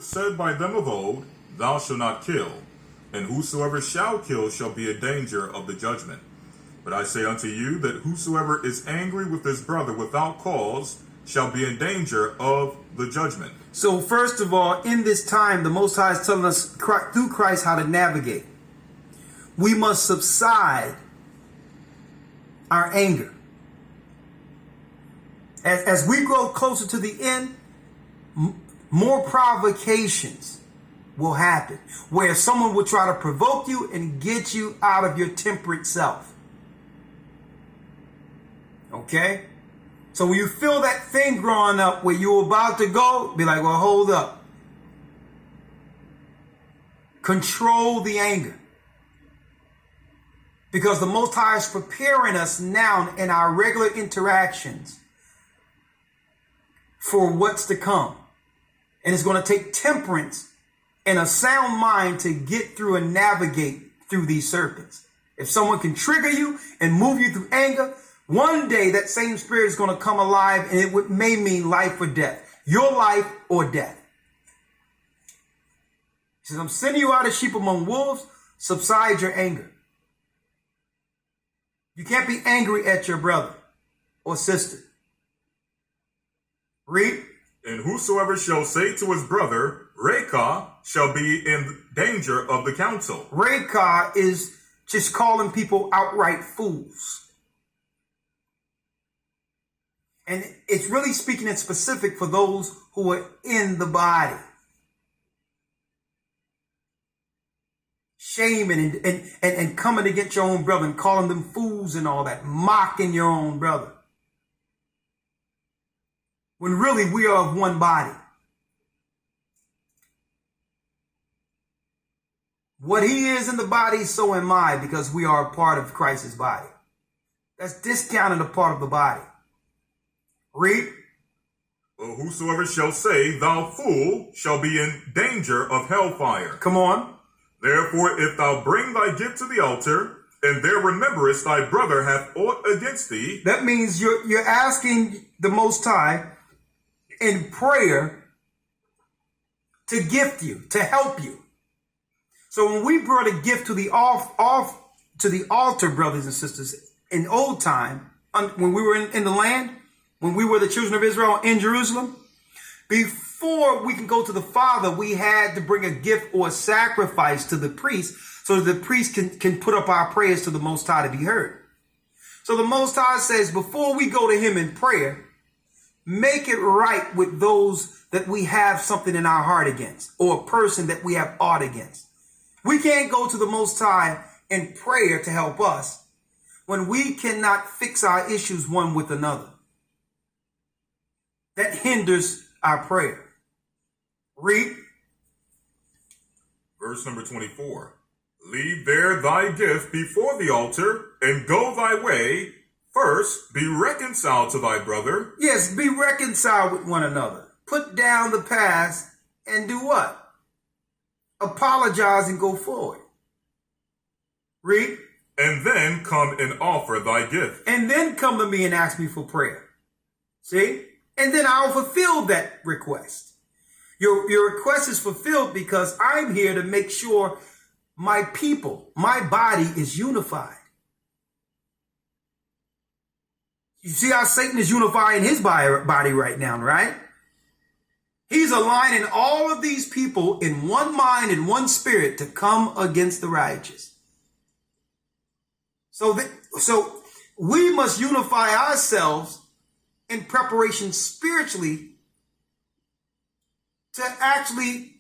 Said by them of old, Thou shalt not kill, and whosoever shall kill shall be in danger of the judgment. But I say unto you that whosoever is angry with his brother without cause shall be in danger of the judgment. So first of all, in this time, the Most High is telling us through Christ how to navigate. We must subside our anger. As we grow closer to the end, more provocations will happen, where someone will try to provoke you and get you out of your temperate self. Okay? So when you feel that thing growing up where you're about to go, be like, well, hold up. Control the anger. Because the Most High is preparing us now in our regular interactions for what's to come. And it's going to take temperance and a sound mind to get through and navigate through these serpents. If someone can trigger you and move you through anger, one day that same spirit is going to come alive, and it may mean life or death. Your life or death. He says, I'm sending you out as sheep among wolves. Subside your anger. You can't be angry at your brother or sister. Read. And whosoever shall say to his brother, Rekah, shall be in danger of the council. Rekah is just calling people outright fools. And it's really speaking in specific for those who are in the body. Shaming and coming against your own brother and calling them fools and all that, mocking your own brother. When really we are of one body. What he is in the body, so am I, because we are a part of Christ's body. That's discounting a part of the body. Read. Well, whosoever shall say, Thou fool, shall be in danger of hellfire. Come on. Therefore, if thou bring thy gift to the altar, and there rememberest thy brother hath aught against thee. That means you're asking the Most High in prayer to gift you, to help you. So when we brought a gift to the to the altar, brothers and sisters, in old time, when we were in the land, when we were the children of Israel in Jerusalem, before we can go to the Father, we had to bring a gift or a sacrifice to the priest so that the priest can put up our prayers to the Most High to be heard. So the Most High says, before we go to him in prayer, make it right with those that we have something in our heart against, or a person that we have aught against. We can't go to the Most High in prayer to help us when we cannot fix our issues one with another. That hinders our prayer. Read. Verse number 24. Leave there thy gift before the altar, and go thy way. First, be reconciled to thy brother. Yes, be reconciled with one another. Put down the past and do what? Apologize and go forward. Read. And then come and offer thy gift. And then come to me and ask me for prayer. See? And then I'll fulfill that request. Your request is fulfilled because I'm here to make sure my people, my body is unified. You see how Satan is unifying his body right now, right? He's aligning all of these people in one mind and one spirit to come against the righteous. So we must unify ourselves in preparation spiritually to actually,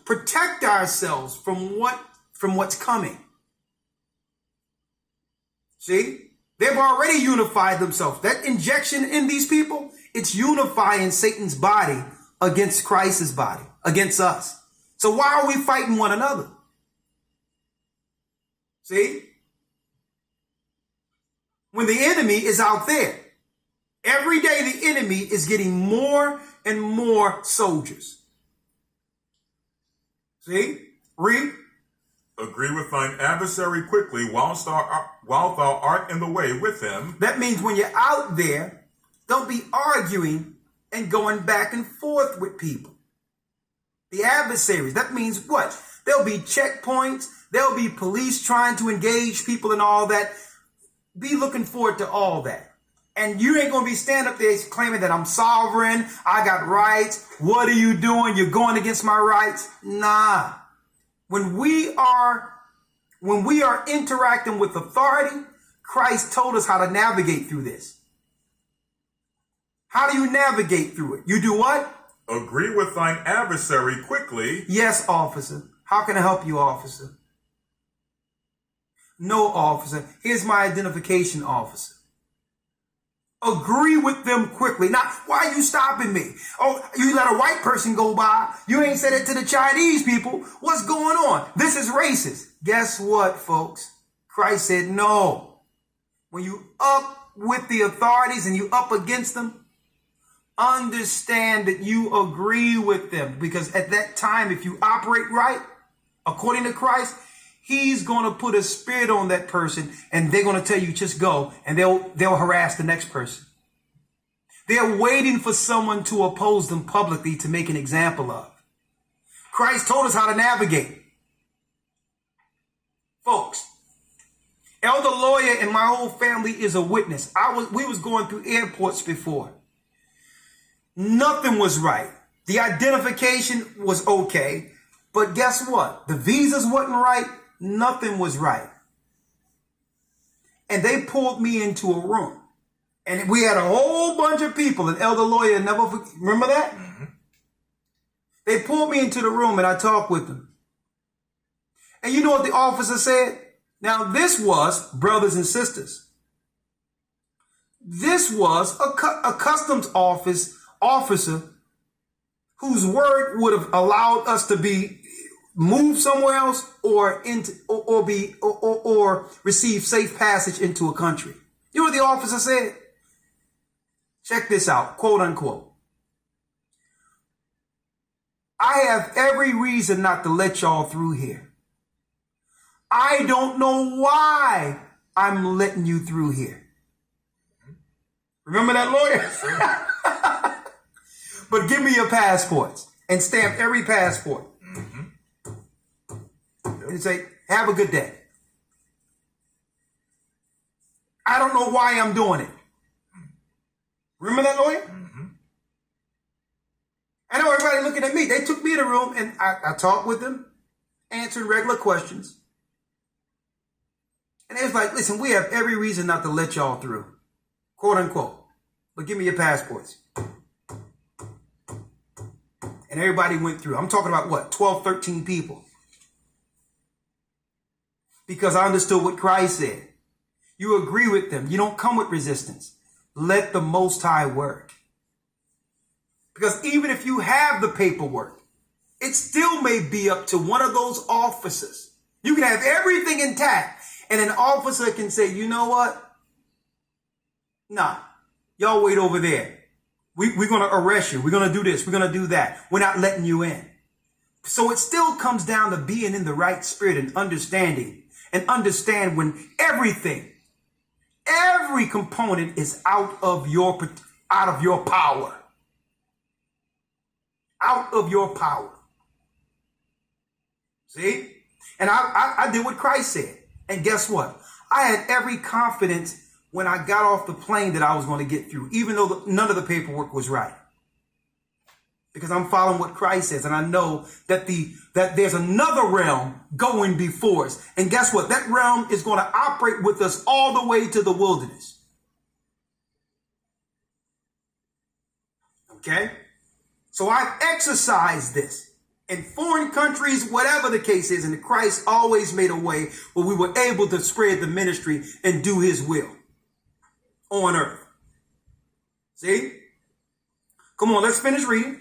protect ourselves from what's coming. See? They've already unified themselves. That injection in these people, it's unifying Satan's body against Christ's body, against us. So why are we fighting one another? See? When the enemy is out there, every day the enemy is getting more and more soldiers. See? Read. Agree with thine adversary quickly while thou art in the way with him. That means when you're out there, don't be arguing and going back and forth with people. The adversaries. That means what? There'll be checkpoints. There'll be police trying to engage people and all that. Be looking forward to all that. And you ain't going to be standing up there claiming that I'm sovereign. I got rights. What are you doing? You're going against my rights. Nah. When we are interacting with authority, Christ told us how to navigate through this. How do you navigate through it? You do what? Agree with thine adversary quickly. Yes, officer. How can I help you, officer? No, officer. Here's my identification, officer. Agree with them quickly. Now, why are you stopping me? Oh, you let a white person go by. You ain't said it to the Chinese people. What's going on? This is racist. Guess what, folks? Christ said no. When you up with the authorities and you up against them, understand that you agree with them. Because at that time, if you operate right, according to Christ, he's going to put a spirit on that person and they're going to tell you just go, and they'll harass the next person. They're waiting for someone to oppose them publicly to make an example of. Christ told us how to navigate. Folks, Elder Lawyer and my whole family is a witness. We was going through airports before. Nothing was right. The identification was okay. But guess what? The visas wasn't right. Nothing was right. And they pulled me into a room. And we had a whole bunch of people. And Elder Lawyer remember that? Mm-hmm. They pulled me into the room and I talked with them. And you know what the officer said? Now, this was, brothers and sisters, this was a customs officer whose word would have allowed us to be moved somewhere else or receive safe passage into a country. You know what the officer said? Check this out, quote unquote. I have every reason not to let y'all through here. I don't know why I'm letting you through here. Remember that, lawyer? But give me your passports and stamp every passport. Mm-hmm. And say, have a good day. I don't know why I'm doing it. Remember that, lawyer? Mm-hmm. I know everybody looking at me. They took me in a room and I talked with them, answered regular questions. And it was like, listen, we have every reason not to let y'all through, quote unquote. But give me your passports. And everybody went through. I'm talking about what? 12, 13 people. Because I understood what Christ said. You agree with them. You don't come with resistance. Let the Most High work. Because even if you have the paperwork, it still may be up to one of those officers. You can have everything intact. And an officer can say, you know what? Nah, y'all wait over there. We're going to arrest you. We're going to do this. We're going to do that. We're not letting you in. So it still comes down to being in the right spirit and understanding. And understand when every component is out of your power. Out of your power. See? And I did what Christ said. And guess what? I had every confidence when I got off the plane that I was going to get through, even though none of the paperwork was right. Because I'm following what Christ says. And I know that there's another realm going before us. And guess what? That realm is going to operate with us all the way to the wilderness. Okay? So I've exercised this. In foreign countries, whatever the case is, and Christ always made a way where we were able to spread the ministry and do his will on earth. See? Come on, let's finish reading.